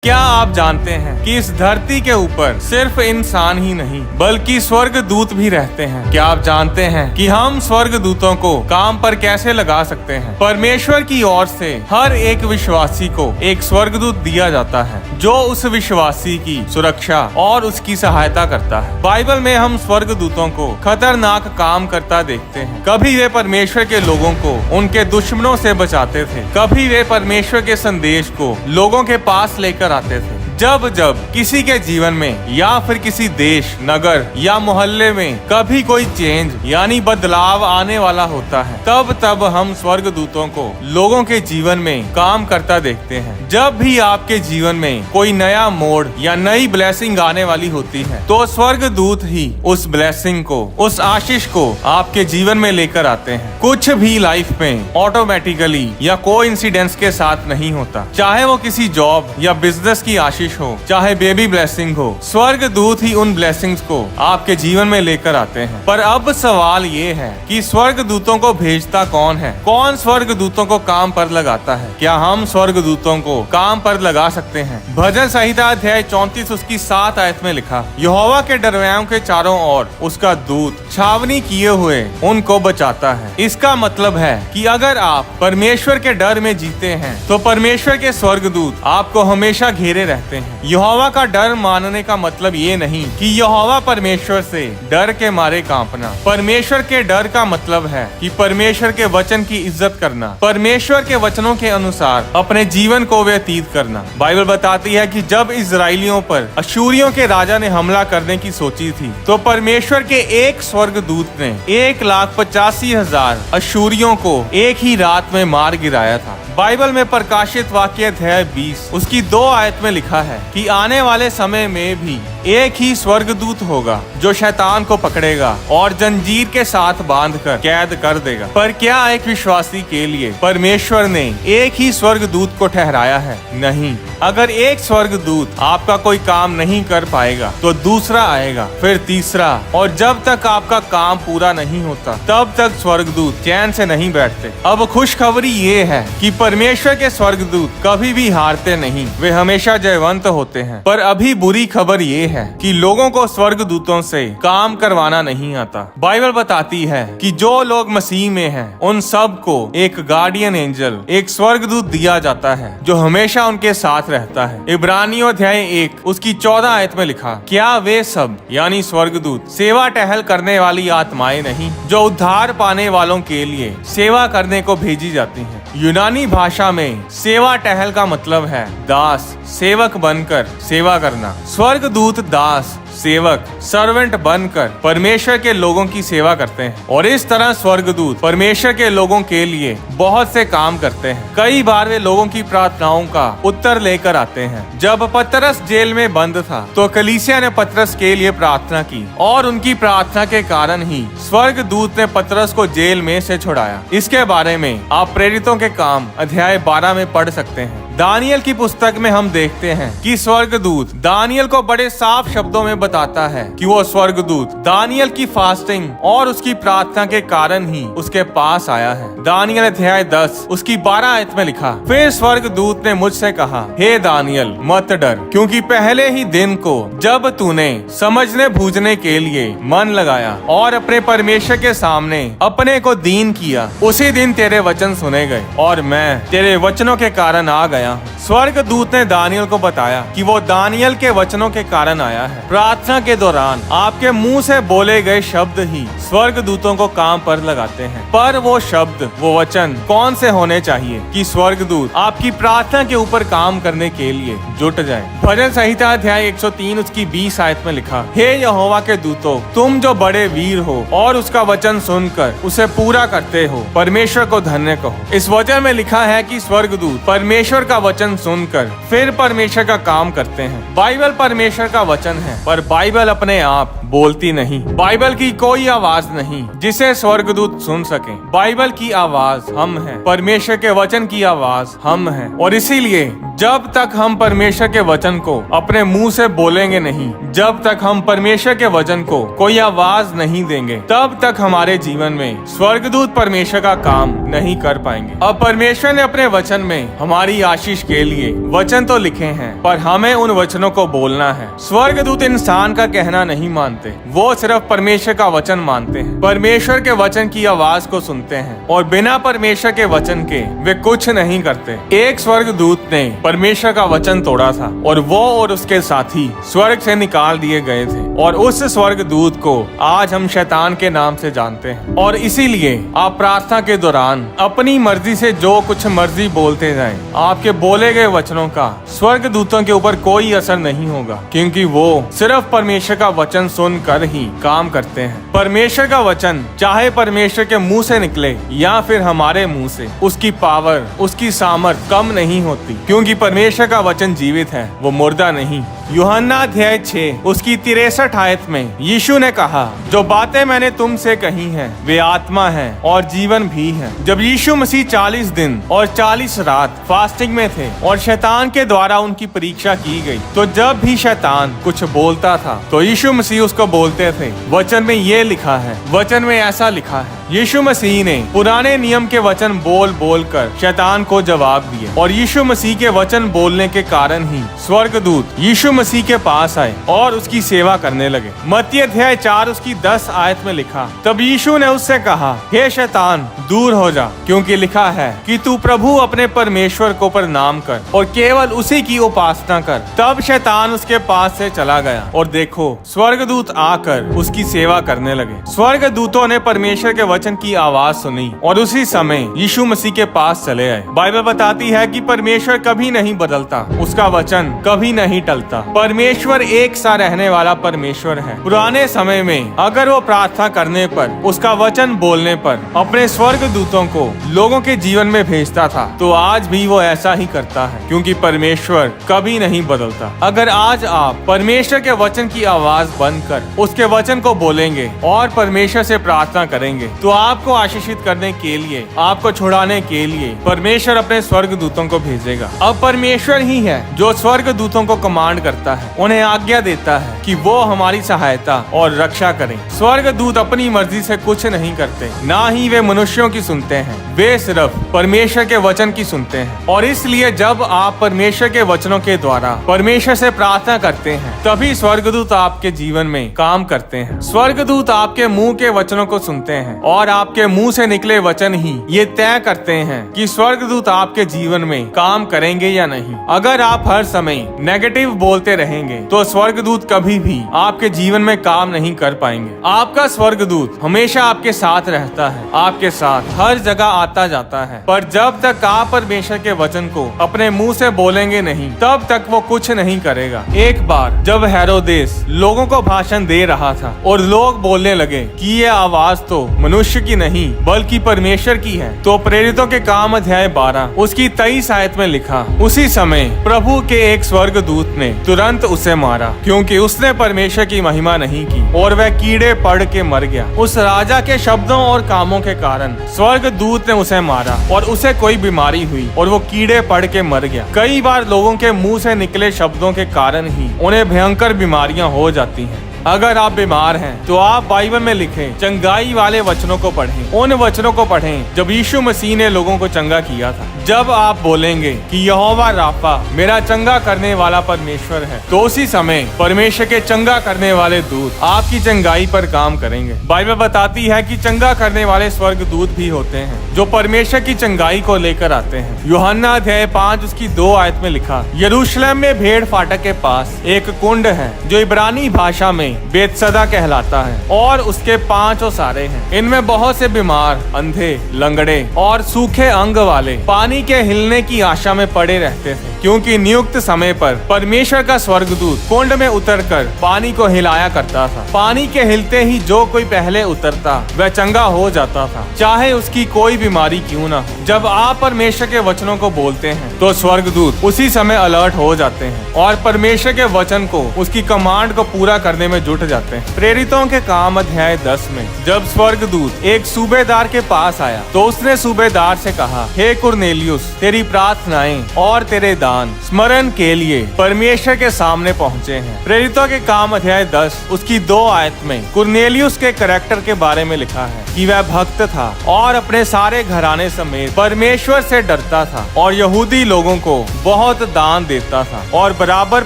क्या आप जानते हैं कि इस धरती के ऊपर सिर्फ इंसान ही नहीं बल्कि स्वर्ग दूत भी रहते हैं? क्या आप जानते हैं कि हम स्वर्ग दूतों को काम पर कैसे लगा सकते हैं? परमेश्वर की ओर से हर एक विश्वासी को एक स्वर्गदूत दिया जाता है जो उस विश्वासी की सुरक्षा और उसकी सहायता करता है। बाइबल में हम स्वर्ग दूतों को खतरनाक काम करता देखते हैं। कभी वे परमेश्वर के लोगों को उनके दुश्मनों से बचाते थे, कभी वे परमेश्वर के संदेश को लोगों के पास लेकर आते थे। जब जब किसी के जीवन में या फिर किसी देश, नगर या मोहल्ले में कभी कोई चेंज यानी बदलाव आने वाला होता है, तब तब हम स्वर्ग दूतों को लोगों के जीवन में काम करता देखते हैं। जब भी आपके जीवन में कोई नया मोड़ या नई ब्लेसिंग आने वाली होती है, तो स्वर्ग दूत ही उस ब्लेसिंग को, उस आशीष को आपके जीवन में लेकर आते हैं। कुछ भी लाइफ में ऑटोमेटिकली या कोइंसिडेंस के साथ नहीं होता, चाहे वो किसी जॉब या बिजनेस की आशीष हो, चाहे बेबी ब्लेसिंग हो, स्वर्ग दूत ही उन ब्लेसिंग्स को आपके जीवन में लेकर आते हैं। पर अब सवाल ये है कि स्वर्ग दूतों को भेजता कौन है? कौन स्वर्ग दूतों को काम पर लगाता है? क्या हम स्वर्ग दूतों को काम पर लगा सकते हैं? भजन संहिता अध्याय 34 उसकी 7 आयत में लिखा, यहोवा के डरवैयों के चारों ओर उसका दूत छावनी किए हुए उनको बचाता है। इसका मतलब है कि अगर आप परमेश्वर के डर में जीते हैं तो परमेश्वर के स्वर्ग दूत आपको हमेशा घेरे रहते हैं। यहोवा का डर मानने का मतलब ये नहीं कि यहोवा परमेश्वर से डर के मारे कांपना। परमेश्वर के डर का मतलब है कि परमेश्वर के वचन की इज्जत करना, परमेश्वर के वचनों के अनुसार अपने जीवन को व्यतीत करना। बाइबल बताती है कि जब इजराइलियों पर अशूरियों के राजा ने हमला करने की सोची थी, तो परमेश्वर के एक स्वर्गदूत ने 1,85,000 अशूरियों को एक ही रात में मार गिराया था। बाइबल में प्रकाशित वाक्य अध्याय 20 उसकी 2 आयत में लिखा है कि आने वाले समय में भी एक ही स्वर्गदूत होगा जो शैतान को पकड़ेगा और जंजीर के साथ बांधकर कैद कर देगा। पर क्या एक विश्वासी के लिए परमेश्वर ने एक ही स्वर्गदूत को ठहराया है? नहीं। अगर एक स्वर्गदूत आपका कोई काम नहीं कर पाएगा तो दूसरा आएगा, फिर तीसरा, और जब तक आपका काम पूरा नहीं होता तब तक स्वर्गदूत चैन से नहीं बैठते। अब खुशखबरी ये है कि परमेश्वर के स्वर्गदूत कभी भी हारते नहीं, वे हमेशा जयवंत होते हैं। पर अभी बुरी खबर ये है कि लोगों को स्वर्गदूतों से काम करवाना नहीं आता। बाइबल बताती है कि जो लोग मसीह में हैं, उन सब को एक गार्डियन एंजल, एक स्वर्गदूत दिया जाता है जो हमेशा उनके साथ रहता है। इब्रानियों अध्याय 1 उसकी 14 आयत में लिखा, क्या वे सब यानी स्वर्गदूत सेवा टहल करने वाली आत्माएं नहीं जो उद्धार पाने वालों के लिए सेवा करने को भेजी जाती हैं? यूनानी भाषा में सेवा टहल का मतलब है दास, सेवक बनकर सेवा करना। स्वर्गदूत दास, सेवक, सर्वेंट बनकर परमेश्वर के लोगों की सेवा करते हैं, और इस तरह स्वर्गदूत परमेश्वर के लोगों के लिए बहुत से काम करते हैं। कई बार वे लोगों की प्रार्थनाओं का उत्तर लेकर आते हैं। जब पतरस जेल में बंद था तो कलीसिया ने पतरस के लिए प्रार्थना की, और उनकी प्रार्थना के कारण ही स्वर्गदूत ने पतरस को जेल में से छुड़ाया। इसके बारे में आप प्रेरितों के काम अध्याय 12 में पढ़ सकते हैं। दानियल की पुस्तक में हम देखते हैं कि स्वर्गदूत दानियल को बड़े साफ शब्दों में बताता है कि वो स्वर्गदूत दानियल की फास्टिंग और उसकी प्रार्थना के कारण ही उसके पास आया है। दानियल अध्याय 10 उसकी 12 आयत में लिखा, फिर स्वर्गदूत ने मुझसे कहा, हे दानियल मत डर, क्योंकि पहले ही दिन को जब तूने समझने बूझने के लिए मन लगाया और अपने परमेश्वर के सामने अपने को दीन किया, उसी दिन तेरे वचन सुने गए और मैं तेरे वचनों के कारण आ गया। स्वर्गदूत ने दानियल को बताया कि वो दानियल के वचनों के कारण आया है। प्रार्थना के दौरान आपके मुंह से बोले गए शब्द ही स्वर्गदूतों को काम पर लगाते हैं। पर वो शब्द, वो वचन कौन से होने चाहिए कि स्वर्गदूत आपकी प्रार्थना के ऊपर काम करने के लिए जुट जाए? भजन संहिता अध्याय 103 उसकी 20 आयत में लिखा, हे यहोवा के दूतों, तुम जो बड़े वीर हो और उसका वचन सुनकर उसे पूरा करते हो, परमेश्वर को धन्य कहो। इस वचन में लिखा है कि स्वर्गदूत परमेश्वर का वचन सुनकर फिर परमेश्वर का काम करते हैं। बाइबल परमेश्वर का वचन है, पर बाइबल अपने आप बोलती नहीं। बाइबल की कोई आवाज नहीं जिसे स्वर्गदूत सुन सके। बाइबल की आवाज हम हैं, परमेश्वर के वचन की आवाज हम हैं, और इसीलिए जब तक हम परमेश्वर के वचन को अपने मुंह से बोलेंगे नहीं, जब तक हम परमेश्वर के वचन को कोई आवाज नहीं देंगे, तब तक हमारे जीवन में स्वर्गदूत परमेश्वर का काम नहीं कर पाएंगे। अब परमेश्वर ने अपने वचन में हमारी आशीष आशीष के लिए वचन तो लिखे हैं, पर हमें उन वचनों को बोलना है। स्वर्गदूत इंसान का कहना नहीं मानते, वो सिर्फ परमेश्वर का वचन मानते हैं, परमेश्वर के वचन की आवाज को सुनते हैं और बिना परमेश्वर के वचन के वे कुछ नहीं करते। एक स्वर्गदूत ने परमेश्वर का वचन तोड़ा था और वो और उसके साथी स्वर्ग से निकाल दिए गए थे, और उस स्वर्गदूत को आज हम शैतान के नाम से जानते हैं। और इसीलिए आप प्रार्थना के दौरान अपनी मर्जी से जो कुछ मर्जी बोलते जाएं, आपके बोले गए वचनों का स्वर्गदूतों के ऊपर कोई असर नहीं होगा, क्योंकि वो सिर्फ परमेश्वर का वचन सुनकर ही काम करते हैं। परमेश्वर का वचन चाहे परमेश्वर के मुंह से निकले या फिर हमारे मुंह से, उसकी पावर, उसकी सामर्थ कम नहीं होती, क्योंकि परमेश्वर का वचन जीवित है, वो मुर्दा नहीं। यूहन्ना अध्याय 6 उसकी 63 आयत में यीशु ने कहा, जो बातें मैंने तुमसे कही हैं वे आत्मा है और जीवन भी है। जब यीशु मसीह 40 दिन और 40 रात फास्टिंग में थे और शैतान के द्वारा उनकी परीक्षा की गई, तो जब भी शैतान कुछ बोलता था तो यीशु मसीह उसको बोलते थे, वचन में ये लिखा है, वचन में ऐसा लिखा है। यीशु मसीह ने पुराने नियम के वचन बोल बोल कर शैतान को जवाब दिए, और यीशु मसीह के वचन बोलने के कारण ही स्वर्गदूत यीशु मसीह के पास आए और उसकी सेवा करने लगे। मत्ती अध्याय 4 उसकी 10 आयत में लिखा, तब यीशु ने उससे कहा, हे शैतान दूर हो जा, क्योंकि लिखा है कि तू प्रभु अपने परमेश्वर को प्रणाम कर और केवल उसी की उपासना कर। तब शैतान उसके पास से चला गया और देखो स्वर्गदूत आकर उसकी सेवा करने लगे। स्वर्गदूतों ने परमेश्वर के वचन की आवाज सुनी और उसी समय यीशु मसीह के पास चले आए। बाइबल बताती है कि परमेश्वर कभी नहीं बदलता, उसका वचन कभी नहीं टलता। परमेश्वर एक सा रहने वाला परमेश्वर है। पुराने समय में अगर वो प्रार्थना करने पर, उसका वचन बोलने पर अपने स्वर्गदूतों को लोगों के जीवन में भेजता था, तो आज भी वो ऐसा ही करता है, क्योंकि परमेश्वर कभी नहीं बदलता। अगर आज आप परमेश्वर के वचन की आवाज बनकर उसके वचन को बोलेंगे और परमेश्वर से प्रार्थना करेंगे, तो आपको आशीषित करने के लिए, आपको छुड़ाने के लिए परमेश्वर अपने स्वर्गदूतों को भेजेगा। अब परमेश्वर ही है जो स्वर्गदूतों को कमांड करता है, उन्हें आज्ञा देता है कि वो हमारी सहायता और रक्षा करें। स्वर्गदूत अपनी मर्जी से कुछ नहीं करते, ना ही वे मनुष्यों की सुनते हैं, वे सिर्फ परमेश्वर के वचन की सुनते हैं। और इसलिए जब आप परमेश्वर के वचनों के द्वारा परमेश्वर से प्रार्थना करते हैं, तभी स्वर्गदूत आपके जीवन में काम करते हैं। स्वर्गदूत आपके मुंह के वचनों को सुनते हैं और आपके मुंह से निकले वचन ही ये तय करते हैं कि स्वर्गदूत आपके जीवन में काम करेंगे या नहीं। अगर आप हर समय नेगेटिव बोलते रहेंगे तो स्वर्गदूत कभी भी आपके जीवन में काम नहीं कर पाएंगे। आपका स्वर्गदूत हमेशा आपके साथ रहता है, आपके साथ हर जगह आता जाता है, पर जब तक आप परमेश्वर के वचन को अपने मुंह से बोलेंगे नहीं, तब तक वो कुछ नहीं करेगा। एक बार जब हेरोदेस लोगों को भाषण दे रहा था और लोग बोलने लगे कि ये आवाज तो मनुष्य की नहीं बल्कि परमेश्वर की है, तो प्रेरितों के काम अध्याय 12 उसकी 23 आयत में लिखा, उसी समय प्रभु के एक स्वर्गदूत ने तुरंत उसे मारा, क्योंकि उसने परमेश्वर की महिमा नहीं की, और वह कीड़े पड़ के मर गया। उस राजा के शब्दों और कामों के कारण स्वर्गदूत ने उसे मारा और उसे कोई बीमारी हुई और वो कीड़े पड़ के मर गया। कई बार लोगों के मुंह से निकले शब्दों के कारण ही उन्हें भयंकर बीमारियां हो जाती हैं। अगर आप बीमार हैं तो आप बाइबल में लिखे चंगाई वाले वचनों को पढ़ें, उन वचनों को पढ़ें जब यीशु मसीह ने लोगों को चंगा किया था। जब आप बोलेंगे कि यहोवा राफा मेरा चंगा करने वाला परमेश्वर है, तो उसी समय परमेश्वर के चंगा करने वाले दूत आपकी चंगाई पर काम करेंगे। बाइबल बताती है कि चंगा करने वाले स्वर्गदूत भी होते हैं जो परमेश्वर की चंगाई को लेकर आते हैं। यूहन्ना अध्याय 5 उसकी 2 आयत में लिखा, यरूशलेम में भेड़ फाटक के पास एक कुंड है जो इब्रानी भाषा में बेतसदा कहलाता है, और उसके 5 ओसारे हैं। इनमें बहुत से बीमार, अंधे, लंगड़े और सूखे अंग वाले पानी के हिलने की आशा में पड़े रहते थे, क्योंकि नियुक्त समय पर परमेश्वर का स्वर्गदूत कुंड में उतरकर पानी को हिलाया करता था। पानी के हिलते ही जो कोई पहले उतरता वह चंगा हो जाता था, चाहे उसकी कोई बीमारी क्यों ना हो। जब आप परमेश्वर के वचनों को बोलते हैं तो स्वर्गदूत उसी समय अलर्ट हो जाते हैं और परमेश्वर के वचन को, उसकी कमांड को पूरा करने में में जुट जाते हैं। प्रेरितों के काम अध्याय 10 में जब स्वर्गदूत एक सूबेदार के पास आया तो उसने सूबेदार से कहा, हे कुरनेलियुस, तेरी प्रार्थनाएं और तेरे दान स्मरण के लिए परमेश्वर के सामने पहुँचे हैं। प्रेरितों के काम अध्याय 10 उसकी 2 आयत में कुरनेलियुस के करैक्टर के बारे में लिखा है कि वह भक्त था और अपने सारे घराने समेत परमेश्वर से डरता था और यहूदी लोगों को बहुत दान देता था और बराबर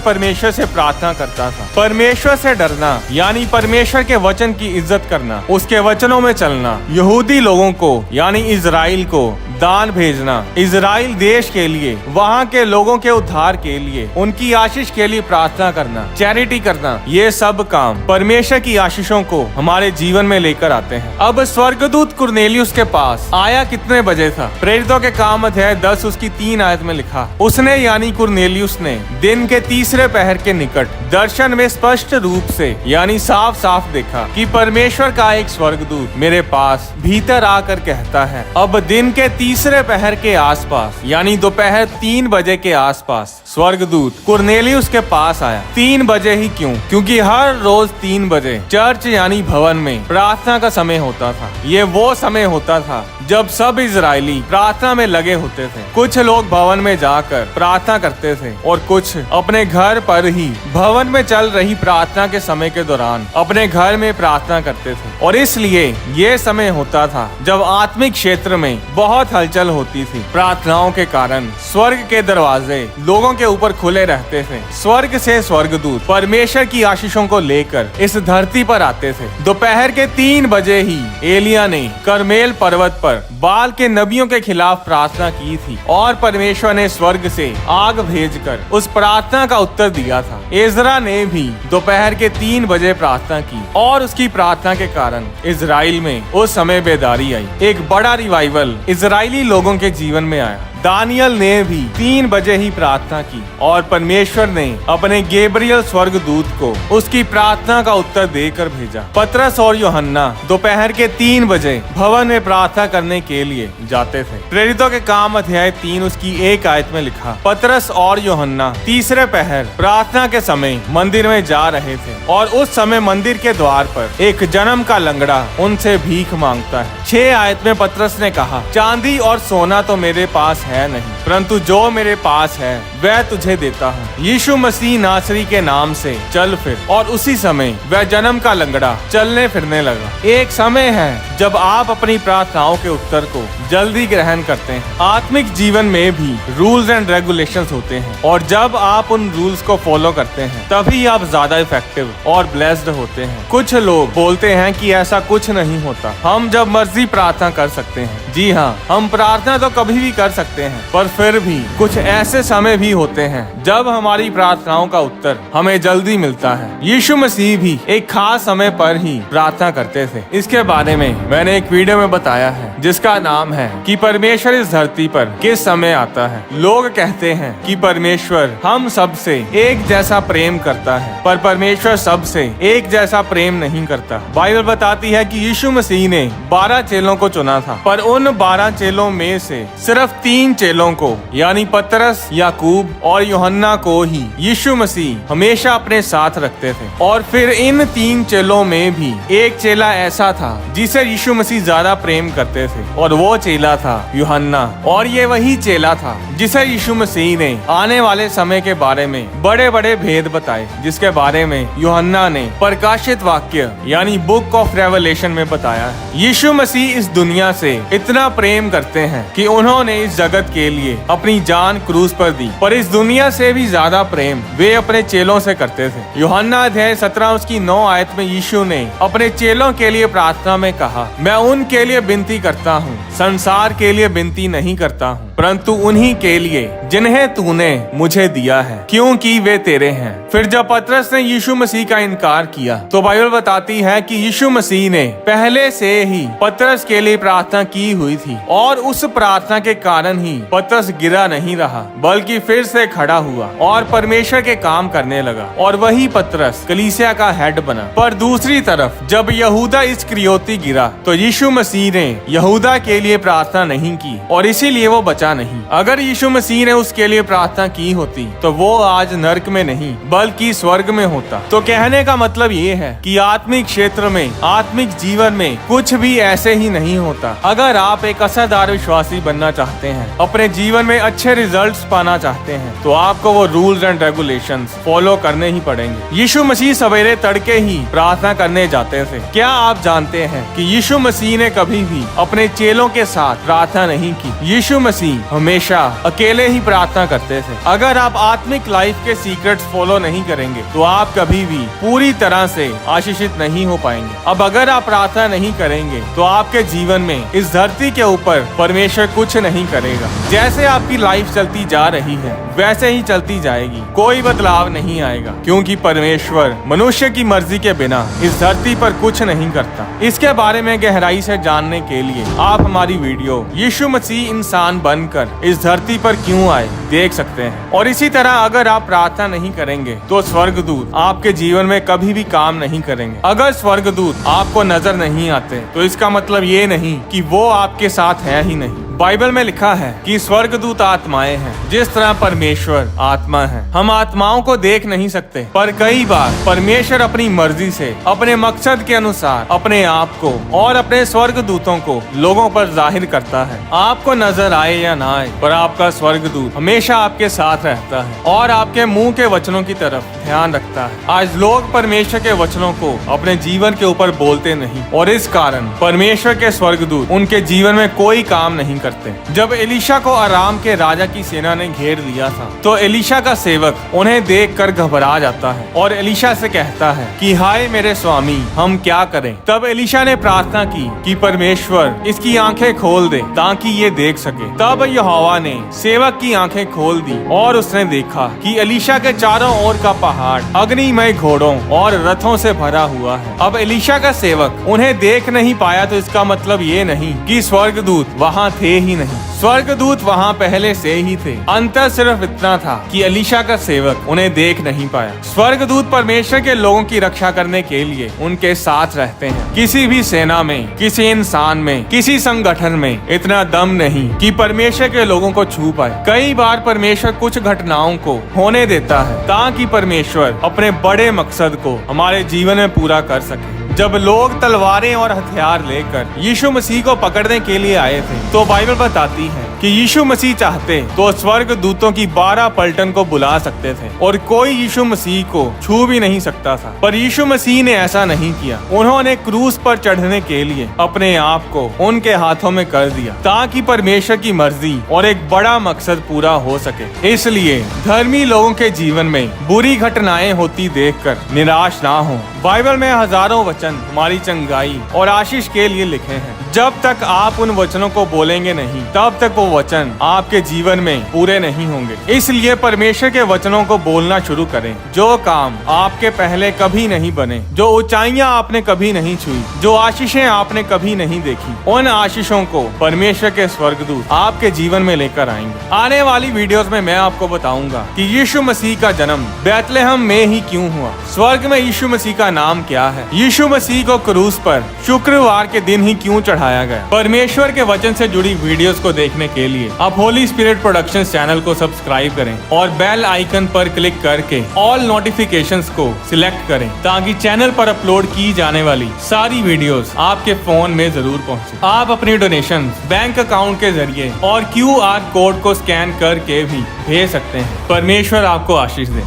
परमेश्वर से प्रार्थना करता था। परमेश्वर से डरना यानी परमेश्वर के वचन की इज्जत करना, उसके वचनों में चलना, यहूदी लोगों को यानी इजराइल को दान भेजना, इजराइल देश के लिए, वहाँ के लोगों के उद्धार के लिए, उनकी आशीष के लिए प्रार्थना करना, चैरिटी करना, ये सब काम परमेश्वर की आशीषों को हमारे जीवन में लेकर आते हैं। अब स्वर्गदूत कुरनेलियुस के पास आया कितने बजे था? प्रेरितों के काम अध्याय 10 उसकी 3 आयत में लिखा, उसने यानी कुरनेलियुस ने दिन के तीसरे पहर के निकट दर्शन में स्पष्ट रूप से यानी साफ साफ देखा कि परमेश्वर का एक स्वर्गदूत मेरे पास भीतर आकर कहता है। अब दिन के तीसरे पहर के आसपास यानी दोपहर 3 बजे के आसपास स्वर्गदूत कुरनेलियुस के पास आया। 3 बजे ही क्यों? क्योंकि हर रोज 3 बजे चर्च यानी भवन में प्रार्थना का समय होता था। ये वो समय होता था जब सब इजरायली प्रार्थना में लगे होते थे। कुछ लोग भवन में जाकर प्रार्थना करते थे और कुछ अपने घर पर ही भवन में चल रही प्रार्थना के समय के दौरान अपने घर में प्रार्थना करते थे। और इसलिए ये समय होता था जब आत्मिक क्षेत्र में बहुत हलचल होती थी। प्रार्थनाओं के कारण स्वर्ग के दरवाजे लोगों के ऊपर खुले रहते थे। स्वर्ग से स्वर्गदूत परमेश्वर की आशीषों को लेकर इस धरती पर आते थे। दोपहर के 3 बजे ही एलिया ने करमेल पर्वत पर बाल के नबियों के खिलाफ प्रार्थना की थी और परमेश्वर ने स्वर्ग से आग भेजकर उस प्रार्थना का उत्तर दिया था। एजरा ने भी दोपहर के 3 बजे प्रार्थना की और उसकी प्रार्थना के कारण इजराइल में उस समय बेदारी आई। एक बड़ा रिवाइवल इजरायली लोगों के जीवन में आया। दानियल ने भी 3 बजे ही प्रार्थना की और परमेश्वर ने अपने गैब्रियल स्वर्गदूत को उसकी प्रार्थना का उत्तर देकर भेजा। पतरस और यूहन्ना दोपहर के 3 बजे भवन में प्रार्थना करने के लिए जाते थे। प्रेरितों के काम अध्याय 3 उसकी 1 आयत में लिखा, पतरस और यूहन्ना तीसरे पहर प्रार्थना के समय मंदिर में जा रहे थे और उस समय मंदिर के द्वार पर एक जन्म का लंगड़ा उनसे भीख मांगता है। 6 आयत में पतरस ने कहा, चांदी और सोना तो मेरे पास है नहीं, परंतु जो मेरे पास है वह तुझे देता हूँ। यीशु मसीह नासरी के नाम से चल फिर। और उसी समय वह जन्म का लंगड़ा चलने फिरने लगा। एक समय है जब आप अपनी प्रार्थनाओं के उत्तर को जल्दी ग्रहण करते हैं। आत्मिक जीवन में भी रूल्स एंड रेगुलेशंस होते हैं और जब आप उन रूल्स को फॉलो करते हैं तभी आप ज्यादा इफेक्टिव और ब्लेस्ड होते हैं। कुछ लोग बोलते हैं कि ऐसा कुछ नहीं होता, हम जब मर्जी प्रार्थना कर सकते हैं। जी हाँ, हम प्रार्थना तो कभी भी कर सकते हैं, पर फिर भी कुछ ऐसे समय भी होते हैं जब हमारी प्रार्थनाओं का उत्तर हमें जल्दी मिलता है। यीशु मसीह भी एक खास समय पर ही प्रार्थना करते थे। इसके बारे में मैंने एक वीडियो में बताया है जिसका नाम है कि परमेश्वर इस धरती पर किस समय आता है। लोग कहते हैं कि परमेश्वर हम सबसे एक जैसा प्रेम करता है, पर परमेश्वर सबसे एक जैसा प्रेम नहीं करता। बाइबल बताती है कि यीशु मसीह ने 12 चेलों को चुना था, पर उन 12 चेलों में से सिर्फ 3 चेलों को यानी पतरस, याकूब और यूहन्ना को ही यीशु मसीह हमेशा अपने साथ रखते थे। और फिर इन 3 चेलों में भी एक चेला ऐसा था जिसे यीशु मसीह ज्यादा प्रेम करते थे और वो चेला था यूहन्ना। और ये वही चेला था जिसे यीशु मसीह ने आने वाले समय के बारे में बड़े बड़े भेद बताए, जिसके बारे में यूहन्ना ने प्रकाशित वाक्य यानी बुक ऑफ रेवलेशन में बताया है। यीशु मसीह इस दुनिया से इतना प्रेम करते हैं कि उन्होंने इस जगत के लिए अपनी जान क्रूस पर दी, पर इस दुनिया से भी ज्यादा प्रेम वे अपने चेलों से करते थे। यूहन्ना अध्याय 17 उसकी 9 आयत में यीशु ने अपने चेलों के लिए प्रार्थना में कहा, मैं उनके लिए विनती करता हूँ, संसार के लिए विनती नहीं करता हूँ, परंतु उन्हीं के लिए जिन्हें तूने मुझे दिया है, क्योंकि वे तेरे हैं। फिर जब पतरस ने यीशु मसीह का इनकार किया तो बाइबल बताती है कि यीशु मसीह ने पहले से ही पतरस के लिए प्रार्थना की हुई थी और उस प्रार्थना के कारण ही पतरस गिरा नहीं रहा, बल्कि फिर से खड़ा हुआ और परमेश्वर के काम करने लगा और वही पतरस कलीसिया का हेड बना। पर दूसरी तरफ जब यहूदा इस्करियोती गिरा तो यीशु मसीह ने यहूदा के लिए प्रार्थना नहीं की और इसीलिए वो बचा किया नहीं। अगर यीशु मसीह ने उसके लिए प्रार्थना की होती तो वो आज नर्क में नहीं बल्कि स्वर्ग में होता। तो कहने का मतलब ये है कि आत्मिक क्षेत्र में, आत्मिक जीवन में कुछ भी ऐसे ही नहीं होता। अगर आप एक असरदार विश्वासी बनना चाहते हैं, अपने जीवन में अच्छे रिजल्ट्स पाना चाहते हैं, तो आपको वो रूल्स एंड रेगुलेशंस फॉलो करने ही पड़ेंगे। यीशु मसीह सवेरे तड़के ही प्रार्थना करने जाते थे। क्या आप जानते हैं कि यीशु मसीह ने कभी भी अपने चेलों के साथ प्रार्थना नहीं की? यीशु मसीह हमेशा अकेले ही प्रार्थना करते थे। अगर आप आत्मिक लाइफ के सीक्रेट्स फॉलो नहीं करेंगे तो आप कभी भी पूरी तरह से आशीषित नहीं हो पाएंगे। अब अगर आप प्रार्थना नहीं करेंगे तो आपके जीवन में, इस धरती के ऊपर परमेश्वर कुछ नहीं करेगा। जैसे आपकी लाइफ चलती जा रही है वैसे ही चलती जाएगी, कोई बदलाव नहीं आएगा, क्योंकि परमेश्वर मनुष्य की मर्जी के बिना इस धरती पर कुछ नहीं करता। इसके बारे में गहराई से जानने के लिए आप हमारी वीडियो यीशु मसीह इंसान बनकर इस धरती पर क्यों आए देख सकते हैं। और इसी तरह अगर आप प्रार्थना नहीं करेंगे तो स्वर्गदूत आपके जीवन में कभी भी काम नहीं करेंगे। अगर स्वर्गदूत आपको नजर नहीं आते तो इसका मतलब ये नहीं कि वो आपके साथ है ही नहीं। बाइबल में लिखा है कि स्वर्गदूत आत्माएं हैं, जिस तरह परमेश्वर आत्मा है। हम आत्माओं को देख नहीं सकते, पर कई बार परमेश्वर अपनी मर्जी से, अपने मकसद के अनुसार अपने आप को और अपने स्वर्गदूतों को लोगों पर जाहिर करता है। आपको नजर आए या ना आए, पर आपका स्वर्गदूत हमेशा आपके साथ रहता है और आपके मुंह के वचनों की तरफ ध्यान रखता है। आज लोग परमेश्वर के वचनों को अपने जीवन के ऊपर बोलते नहीं, और इस कारण परमेश्वर के स्वर्गदूत उनके जीवन में कोई काम नहीं करते। जब एलीशा को अराम के राजा की सेना ने घेर लिया था तो एलीशा का सेवक उन्हें देखकर घबरा जाता है और एलीशा से कहता है कि हाय मेरे स्वामी, हम क्या करें? तब एलीशा ने प्रार्थना की कि परमेश्वर इसकी आंखें खोल दे ताकि ये देख सके। तब यहोवा ने सेवक की आंखें खोल दी और उसने देखा कि एलीशा के चारों ओर का पहाड़ अग्निमय घोड़ों और रथों से भरा हुआ है। अब एलीशा का सेवक उन्हें देख नहीं पाया तो इसका मतलब ये नहीं कि स्वर्गदूत वहाँ थे ही नहीं। स्वर्गदूत वहाँ पहले से ही थे। अंतर सिर्फ इतना था कि एलीशा का सेवक उन्हें देख नहीं पाया। स्वर्गदूत परमेश्वर के लोगों की रक्षा करने के लिए उनके साथ रहते हैं। किसी भी सेना में, किसी इंसान में, किसी संगठन में इतना दम नहीं कि परमेश्वर के लोगों को छू पाए। कई बार परमेश्वर कुछ घटनाओं को होने देता है ताकि परमेश्वर अपने बड़े मकसद को हमारे जीवन में पूरा कर सके। जब लोग तलवारें और हथियार लेकर यीशु मसीह को पकड़ने के लिए आए थे तो बाइबल बताती है कि यीशु मसीह चाहते तो स्वर्ग दूतों की 12 पलटन को बुला सकते थे और कोई यीशु मसीह को छू भी नहीं सकता था। पर यीशु मसीह ने ऐसा नहीं किया। उन्होंने क्रूस पर चढ़ने के लिए अपने आप को उनके हाथों में कर दिया ताकि परमेश्वर की मर्जी और एक बड़ा मकसद पूरा हो सके। इसलिए धर्मी लोगों के जीवन में बुरी घटनाएं होती देखकर निराश ना हो। बाइबल में हजारों वचन हमारी चंगाई और आशीष के लिए लिखे हैं। जब तक आप उन वचनों को बोलेंगे नहीं, तब तक वो वचन आपके जीवन में पूरे नहीं होंगे। इसलिए परमेश्वर के वचनों को बोलना शुरू करें। जो काम आपके पहले कभी नहीं बने, जो ऊंचाइयां आपने कभी नहीं छुई, जो आशीषें आपने कभी नहीं देखी, उन आशीषों को परमेश्वर के स्वर्गदूत आपके जीवन में लेकर आएंगे। आने वाली वीडियोस में मैं आपको बताऊंगा कि यीशु मसीह का जन्म बैतलहम में ही क्यों हुआ, स्वर्ग में यीशु मसीह का नाम क्या है, यीशु मसीह को क्रूस पर शुक्रवार के दिन ही क्यों चढ़ाया गया। परमेश्वर के वचन से जुड़ी वीडियोस को देखने के लिए आप होली स्पिरिट प्रोडक्शंस चैनल को सब्सक्राइब करें और बेल आइकन पर क्लिक करके ऑल नोटिफिकेशंस को सिलेक्ट करें ताकि चैनल पर अपलोड की जाने वाली सारी वीडियोस आपके फोन में जरूर पहुंचे। आप अपनी डोनेशन बैंक अकाउंट के जरिए और QR कोड को स्कैन करके भी भेज सकते हैं। परमेश्वर आपको आशीष दे।